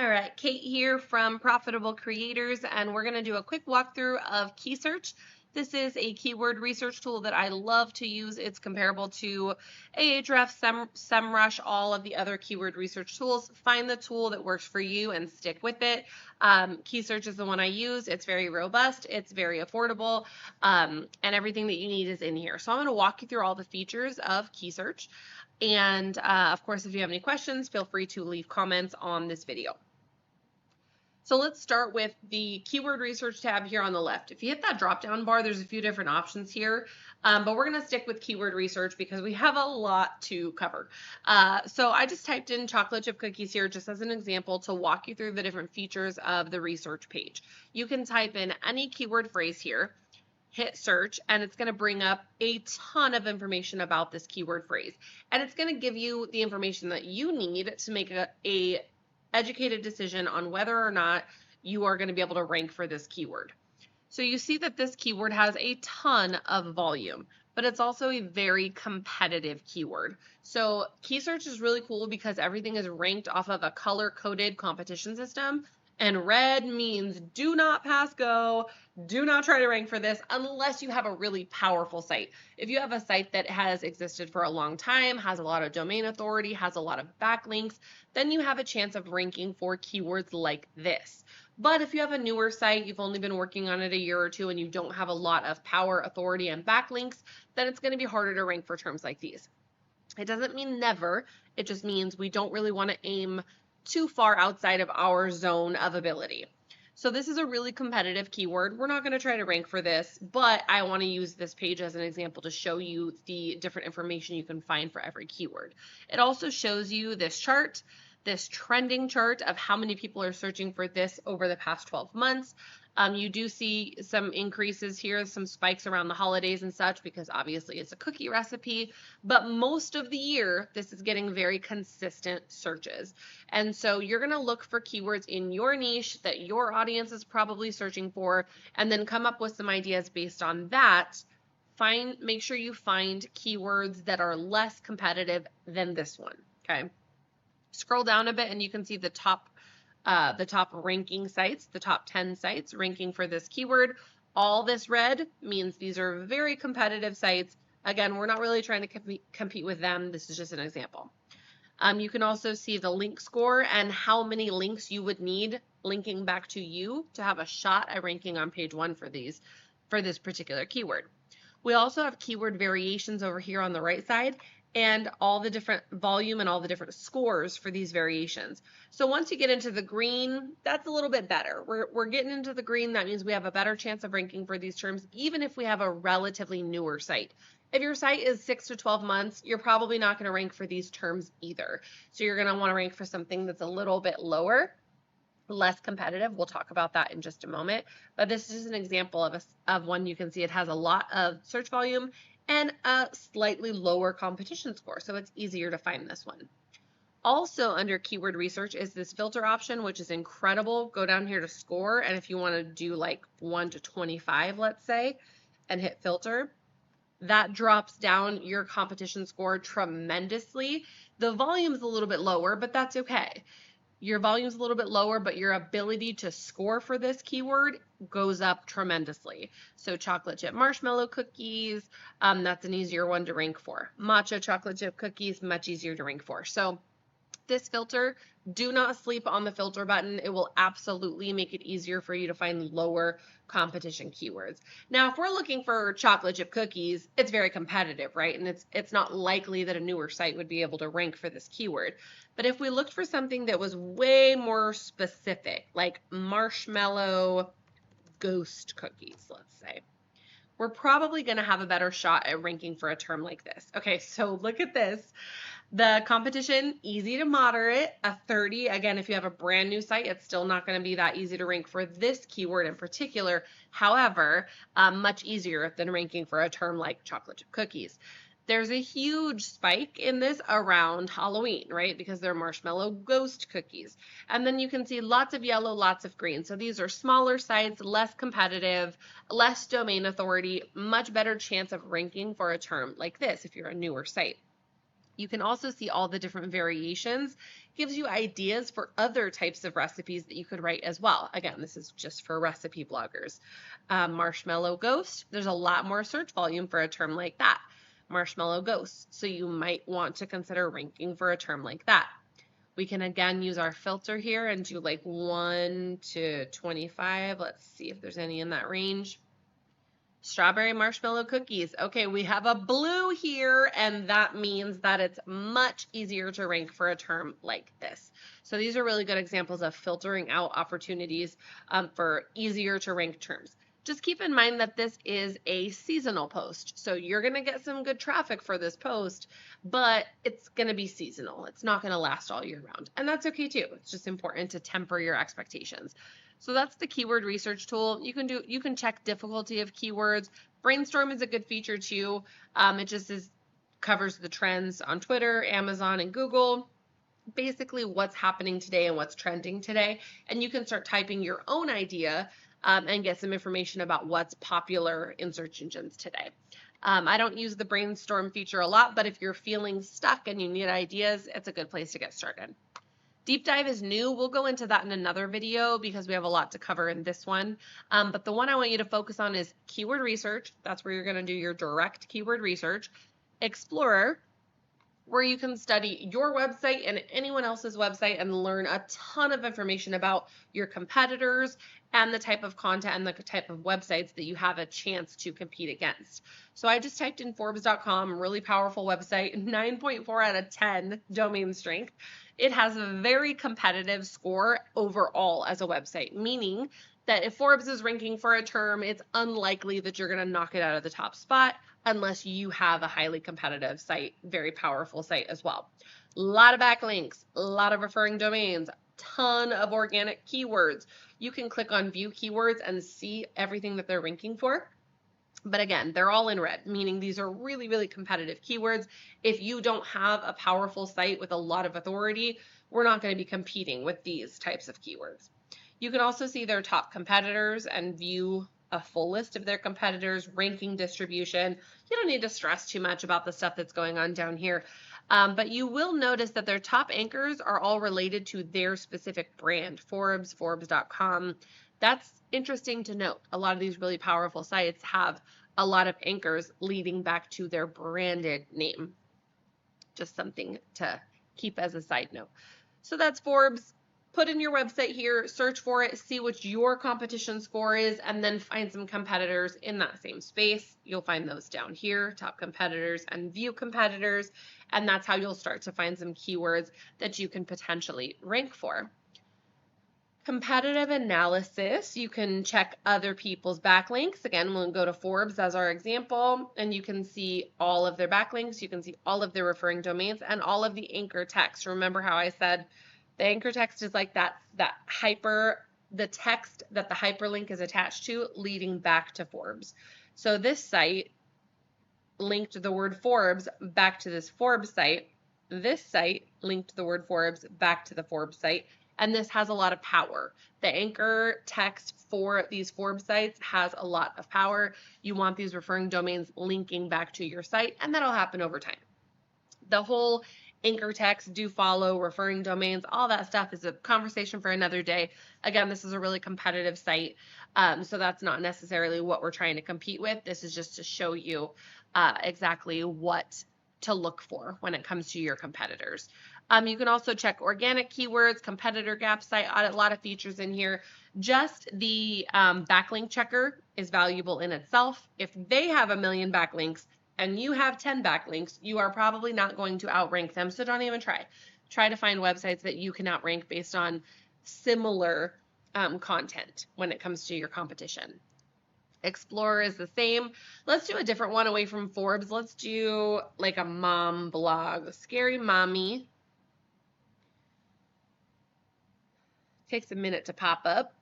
All right, Kate here from Profitable Creators, and we're going to do a quick walkthrough of KeySearch. This is a keyword research tool that I love to use. It's comparable to Ahrefs, SEMrush, all of the other keyword research tools. Find the tool that works for you and stick with it. KeySearch is the one I use. It's very robust, it's very affordable, and everything that you need is in here. So I'm going to walk you through all the features of KeySearch. And of course, if you have any questions, feel free to leave comments on this video. So let's start with the keyword research tab here on the left. If you hit that drop down bar, there's a few different options here, but we're going to stick with keyword research because we have a lot to cover. So I just typed in chocolate chip cookies here just as an example to walk you through the different features of the research page. You can type in any keyword phrase here, hit search, and it's going to bring up a ton of information about this keyword phrase. And it's going to give you the information that you need to make a educated decision on whether or not you are going to be able to rank for this keyword. So you see that this keyword has a ton of volume, but it's also a very competitive keyword. So KeySearch is really cool because everything is ranked off of a color-coded competition system. And red means do not pass go, do not try to rank for this unless you have a really powerful site. If you have a site that has existed for a long time, has a lot of domain authority, has a lot of backlinks, then you have a chance of ranking for keywords like this. But if you have a newer site, you've only been working on it a year or two, and you don't have a lot of power, authority, and backlinks, then it's going to be harder to rank for terms like these. It doesn't mean never, it just means we don't really want to aim too far outside of our zone of ability. So this is a really competitive keyword. We're not going to try to rank for this, but I want to use this page as an example to show you the different information you can find for every keyword. It also shows you this chart, this trending chart of how many people are searching for this over the past 12 months. You do see some increases here, some spikes around the holidays and such, because obviously it's a cookie recipe, but most of the year, this is getting very consistent searches. And so you're going to look for keywords in your niche that your audience is probably searching for, and then come up with some ideas based on that. Make sure you find keywords that are less competitive than this one, okay? Scroll down a bit and you can see the top ranking sites, the top 10 sites ranking for this keyword. All this red means these are very competitive sites. Again, we're not really trying to compete with them. This is just an example. You can also see the link score and how many links you would need linking back to you to have a shot at ranking on page 1 for this particular keyword. We also have keyword variations over here on the right side, and all the different volume and all the different scores for these variations. So once you get into the green, that's a little bit better. We're getting into the green. That means we have a better chance of ranking for these terms, even if we have a relatively newer site. If your site is 6 to 12 months, you're probably not going to rank for these terms either. So you're going to want to rank for something that's a little bit lower, less competitive. We'll talk about that in just a moment. But this is an example of one you can see it has a lot of search volume and a slightly lower competition score, so it's easier to find this one. Also under keyword research is this filter option, which is incredible. Go down here to score, and if you want to do like 1 to 25, let's say, and hit filter, that drops down your competition score tremendously. The volume is a little bit lower, but that's okay. Your volume's a little bit lower, but your ability to score for this keyword goes up tremendously. So chocolate chip marshmallow cookies, that's an easier one to rank for. Matcha chocolate chip cookies, much easier to rank for. So this filter, do not sleep on the filter button. It will absolutely make it easier for you to find lower competition keywords. Now, if we're looking for chocolate chip cookies, it's very competitive, right? And it's not likely that a newer site would be able to rank for this keyword. But if we looked for something that was way more specific, like marshmallow ghost cookies, let's say, we're probably going to have a better shot at ranking for a term like this. Okay, so look at this. The competition, easy to moderate, a 30. Again, if you have a brand new site, it's still not going to be that easy to rank for this keyword in particular. However, much easier than ranking for a term like chocolate chip cookies. There's a huge spike in this around Halloween, right? Because they're marshmallow ghost cookies. And then you can see lots of yellow, lots of green. So these are smaller sites, less competitive, less domain authority, much better chance of ranking for a term like this if you're a newer site. You can also see all the different variations. Gives you ideas for other types of recipes that you could write as well. Again, this is just for recipe bloggers. Marshmallow ghost, there's a lot more search volume for a term like that. Marshmallow ghost, so you might want to consider ranking for a term like that. We can again use our filter here and do like 1 to 25. Let's see if there's any in that range. Strawberry marshmallow cookies. Okay, we have a blue here, and that means that it's much easier to rank for a term like this. So these are really good examples of filtering out opportunities for easier to rank terms. Just keep in mind that this is a seasonal post. So you're going to get some good traffic for this post, but it's going to be seasonal. It's not going to last all year round. And that's okay too. It's just important to temper your expectations. So that's the keyword research tool. You can check difficulty of keywords. Brainstorm is a good feature too. It just covers the trends on Twitter, Amazon, and Google. Basically what's happening today and what's trending today. And you can start typing your own idea and get some information about what's popular in search engines today. I don't use the brainstorm feature a lot, but if you're feeling stuck and you need ideas, it's a good place to get started. Deep dive is new. We'll go into that in another video because we have a lot to cover in this one. But the one I want you to focus on is keyword research. That's where you're going to do your direct keyword research. Explorer, where you can study your website and anyone else's website and learn a ton of information about your competitors and the type of content and the type of websites that you have a chance to compete against. So I just typed in Forbes.com, really powerful website, 9.4 out of 10 domain strength. It has a very competitive score overall as a website, meaning that if Forbes is ranking for a term, it's unlikely that you're going to knock it out of the top spot unless you have a highly competitive site, very powerful site as well. A lot of backlinks, a lot of referring domains, ton of organic keywords. You can click on view keywords and see everything that they're ranking for. But again, they're all in red, meaning these are really, really competitive keywords. If you don't have a powerful site with a lot of authority, we're not going to be competing with these types of keywords. You can also see their top competitors and view a full list of their competitors, ranking distribution. You don't need to stress too much about the stuff that's going on down here. But you will notice that their top anchors are all related to their specific brand, Forbes, Forbes.com. That's interesting to note. A lot of these really powerful sites have a lot of anchors leading back to their branded name. Just something to keep as a side note. So that's Forbes. Put in your website here, search for it, see what your competition score is, and then find some competitors in that same space. You'll find those down here, top competitors and view competitors, and that's how you'll start to find some keywords that you can potentially rank for. Competitive analysis, you can check other people's backlinks. Again, we'll go to Forbes as our example, and you can see all of their backlinks. You can see all of their referring domains and all of the anchor text. Remember how I said the anchor text is like the text that the hyperlink is attached to leading back to Forbes. So this site linked the word Forbes back to this Forbes site. This site linked the word Forbes back to the Forbes site. And this has a lot of power. The anchor text for these Forbes sites has a lot of power. You want these referring domains linking back to your site, and that'll happen over time. The whole anchor text, do follow, referring domains, all that stuff is a conversation for another day. Again, this is a really competitive site, so that's not necessarily what we're trying to compete with. This is just to show you exactly what to look for when it comes to your competitors. You can also check organic keywords, competitor gap, site audit, a lot of features in here. Just the backlink checker is valuable in itself. If they have 1 million backlinks and you have 10 backlinks, you are probably not going to outrank them, so don't even try. Try to find websites that you can outrank based on similar content when it comes to your competition. Explorer is the same. Let's do a different one away from Forbes. Let's do like a mom blog. Scary Mommy. Takes a minute to pop up.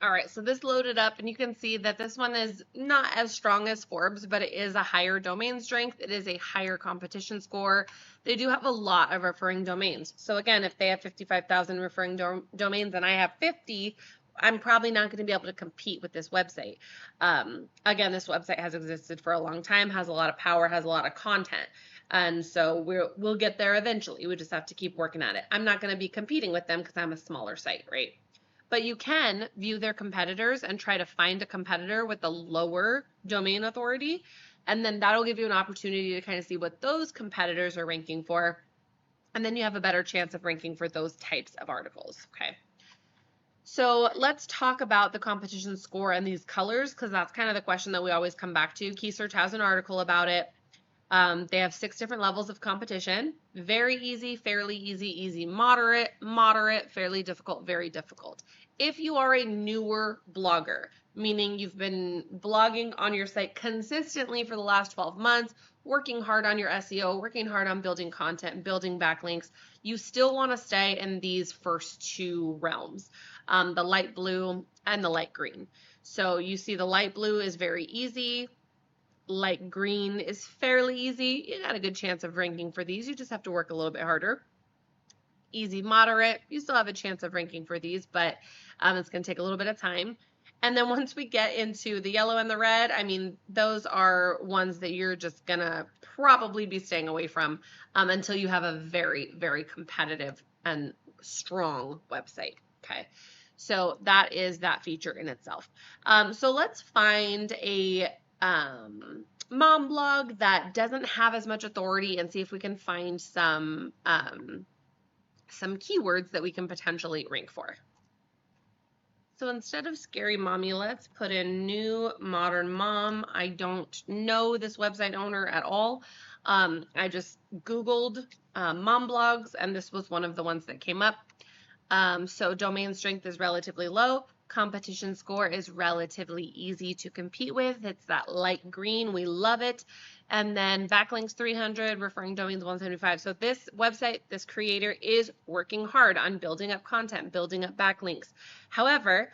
All right, so this loaded up and you can see that this one is not as strong as Forbes, but it is a higher domain strength. It is a higher competition score. They do have a lot of referring domains. So again, if they have 55,000 referring domains and I have 50, I'm probably not going to be able to compete with this website. Again, this website has existed for a long time, has a lot of power, has a lot of content. And so we'll get there eventually. We just have to keep working at it. I'm not going to be competing with them because I'm a smaller site, right? But you can view their competitors and try to find a competitor with a lower domain authority. And then that'll give you an opportunity to kind of see what those competitors are ranking for. And then you have a better chance of ranking for those types of articles, okay? So let's talk about the competition score and these colors, because that's kind of the question that we always come back to. KeySearch has an article about it. They have 6 different levels of competition. Very easy, fairly easy, easy, moderate, moderate, fairly difficult, very difficult. If you are a newer blogger, meaning you've been blogging on your site consistently for the last 12 months, working hard on your SEO, working hard on building content, building backlinks, you still want to stay in these first 2 realms, the light blue and the light green. So you see the light blue is very easy. Light green is fairly easy. You got a good chance of ranking for these. You just have to work a little bit harder. Easy, moderate, you still have a chance of ranking for these, but it's going to take a little bit of time. And then once we get into the yellow and the red, I mean, those are ones that you're just going to probably be staying away from until you have a very, very competitive and strong website. Okay. So that is that feature in itself. So let's find a mom blog that doesn't have as much authority and see if we can find some keywords that we can potentially rank for. So instead of scary mommy, let's put in new modern mom. I don't know this website owner at all. I just Googled mom blogs, and this was one of the ones that came up. So domain strength is relatively low. Competition score is relatively easy to compete with. It's that light green. We love it. And then backlinks 300, referring domains 175. So this website, this creator is working hard on building up content, building up backlinks. However,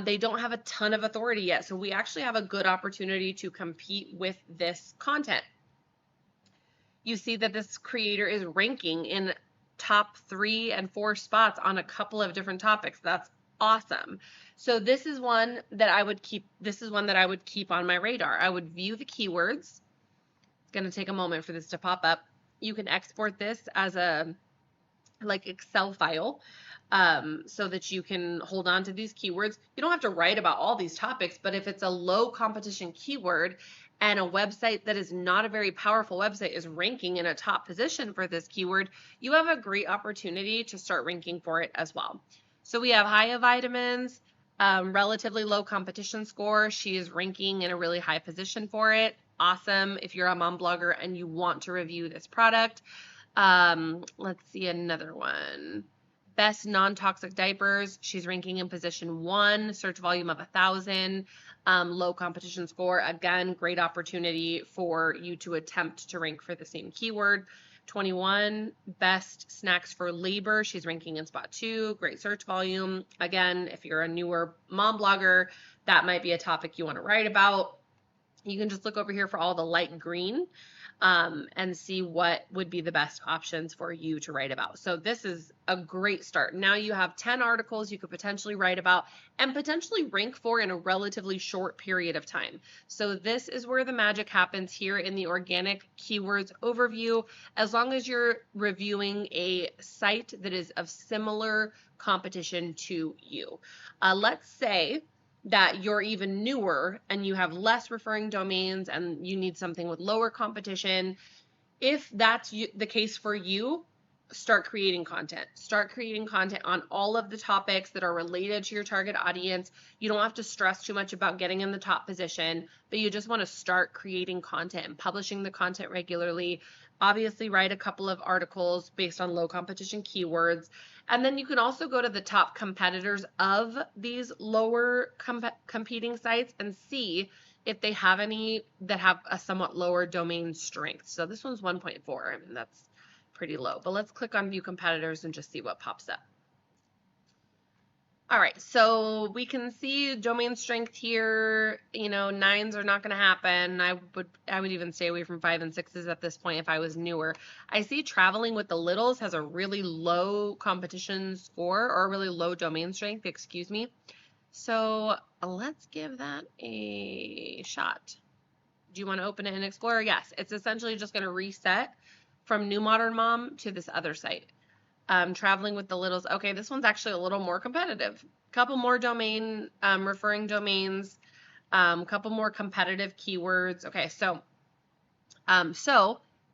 they don't have a ton of authority yet. So we actually have a good opportunity to compete with this content. You see that this creator is ranking in top 3 and 4 spots on a couple of different topics. That's awesome. So this is one that I would keep. This is one that I would keep on my radar. I would view the keywords. It's going to take a moment for this to pop up. You can export this as a Excel file so that you can hold on to these keywords. You don't have to write about all these topics, but if it's a low competition keyword and a website that is not a very powerful website is ranking in a top position for this keyword, you have a great opportunity to start ranking for it as well. So we have Haya Vitamins, relatively low competition score. She is ranking in a really high position for it. Awesome if you're a mom blogger and you want to review this product. Let's see another one. Best non-toxic diapers. She's ranking in position 1, search volume of 1,000, low competition score. Again, great opportunity for you to attempt to rank for the same keyword. 21, best snacks for labor. She's ranking in spot 2, great search volume. Again, if you're a newer mom blogger, that might be a topic you want to write about. You can just look over here for all the light green and see what would be the best options for you to write about. So this is a great start. Now you have 10 articles you could potentially write about and potentially rank for in a relatively short period of time. So this is where the magic happens here in the organic keywords overview. As long as you're reviewing a site that is of similar competition to you. Let's say that you're even newer and you have less referring domains and you need something with lower competition. If that's the case for you, start creating content. Start creating content on all of the topics that are related to your target audience. You don't have to stress too much about getting in the top position, but you just want to start creating content and publishing the content regularly. Obviously, write a couple of articles based on low competition keywords. And then you can also go to the top competitors of these lower competing sites and see if they have any that have a somewhat lower domain strength. So this one's 1.4. I mean, that's pretty low. But let's click on view competitors and just see what pops up. All right, so we can see domain strength here. You know, 9s are not going to happen. I would even stay away from 5 and 6s at this point if I was newer. I see traveling with the littles has a really low competition score, or a really low domain strength, excuse me. So let's give that a shot. Do you want to open it in Explorer? Yes, it's essentially just going to reset from New Modern Mom to this other site. Traveling with the Littles. Okay, this one's actually a little more competitive. Couple more domain referring domains, couple more competitive keywords. Okay, so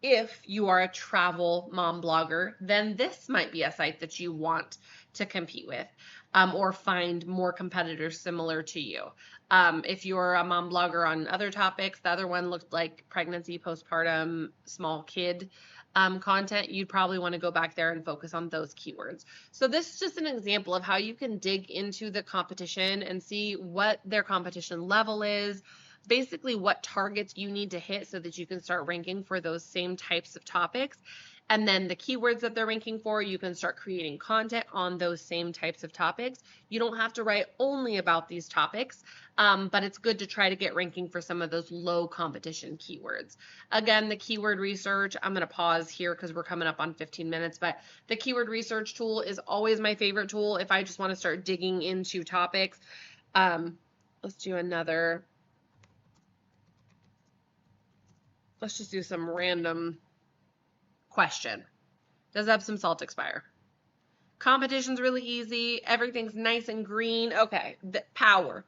if you are a travel mom blogger, then this might be a site that you want to compete with, or find more competitors similar to you. If you're a mom blogger on other topics, the other one looked like pregnancy, postpartum, small kid content, you'd probably want to go back there and focus on those keywords. So this is just an example of how you can dig into the competition and see what their competition level is, basically what targets you need to hit so that you can start ranking for those same types of topics. And then the keywords that they're ranking for, you can start creating content on those same types of topics. You don't have to write only about these topics, but it's good to try to get ranking for some of those low competition keywords. Again, the keyword research, I'm going to pause here because we're coming up on 15 minutes, but the keyword research tool is always my favorite tool if I just want to start digging into topics. Let's do another. Let's just do some random question. Does Epsom salt expire? Competition's really easy. Everything's nice and green. Okay, power.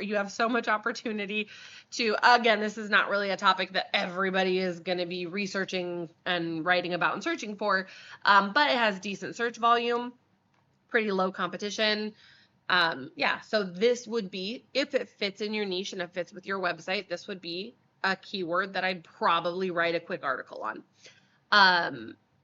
You have so much opportunity to, again, this is not really a topic that everybody is going to be researching and writing about and searching for, but it has decent search volume, pretty low competition. Yeah, so this would be, if it fits in your niche and it fits with your website, this would be a keyword that I'd probably write a quick article on.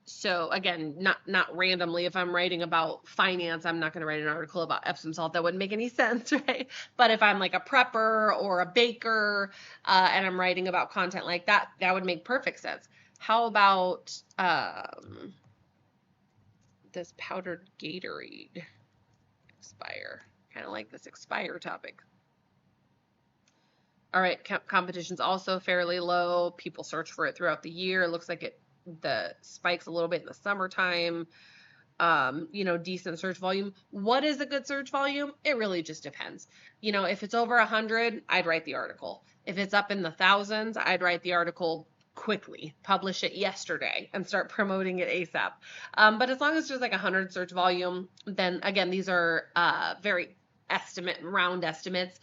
So again, not randomly, if I'm writing about finance, I'm not going to write an article about Epsom salt. That wouldn't make any sense, right? But if I'm like a prepper or a baker, and I'm writing about content like that, that would make perfect sense. How about, this powdered Gatorade expire? Kind of like this expire topic. All right, competition's also fairly low. People search for it throughout the year. It looks like the spikes a little bit in the summertime. Decent search volume. What is a good search volume? It really just depends. If it's over 100, I'd write the article. If it's up in the thousands, I'd write the article quickly, publish it yesterday, and start promoting it ASAP. But as long as there's like 100 search volume, then again, these are very round estimates.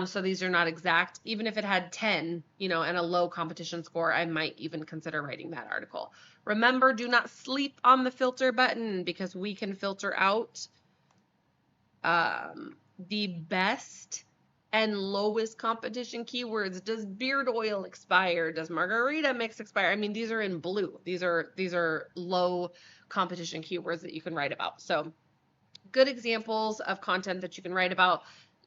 So these are not exact. Even if it had 10, and a low competition score, I might even consider writing that article. Remember, do not sleep on the filter button because we can filter out the best and lowest competition keywords. Does beard oil expire? Does margarita mix expire? I mean, these are in blue. These are low competition keywords that you can write about. So good examples of content that you can write about.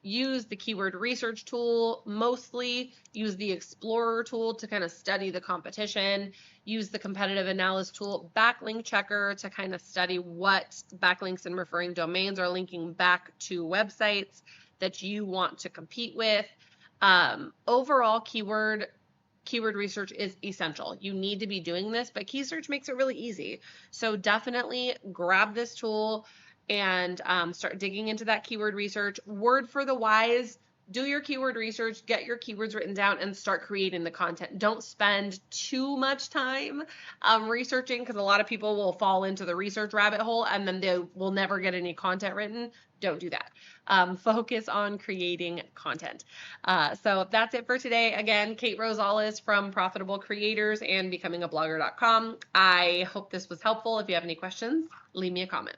Use the keyword research tool mostly. Use the Explorer tool to kind of study the competition. Use the competitive analysis tool, backlink checker, to kind of study what backlinks and referring domains are linking back to websites that you want to compete with. Overall, keyword research is essential. You need to be doing this, but KeySearch makes it really easy. So definitely grab this tool and start digging into that keyword research. Word for the wise, do your keyword research, get your keywords written down, and start creating the content. Don't spend too much time researching, because a lot of people will fall into the research rabbit hole and then they will never get any content written. Don't do that. Focus on creating content. So that's it for today. Again, Kate Rosales from Profitable Creators and BecomingAblogger.com. I hope this was helpful. If you have any questions, leave me a comment.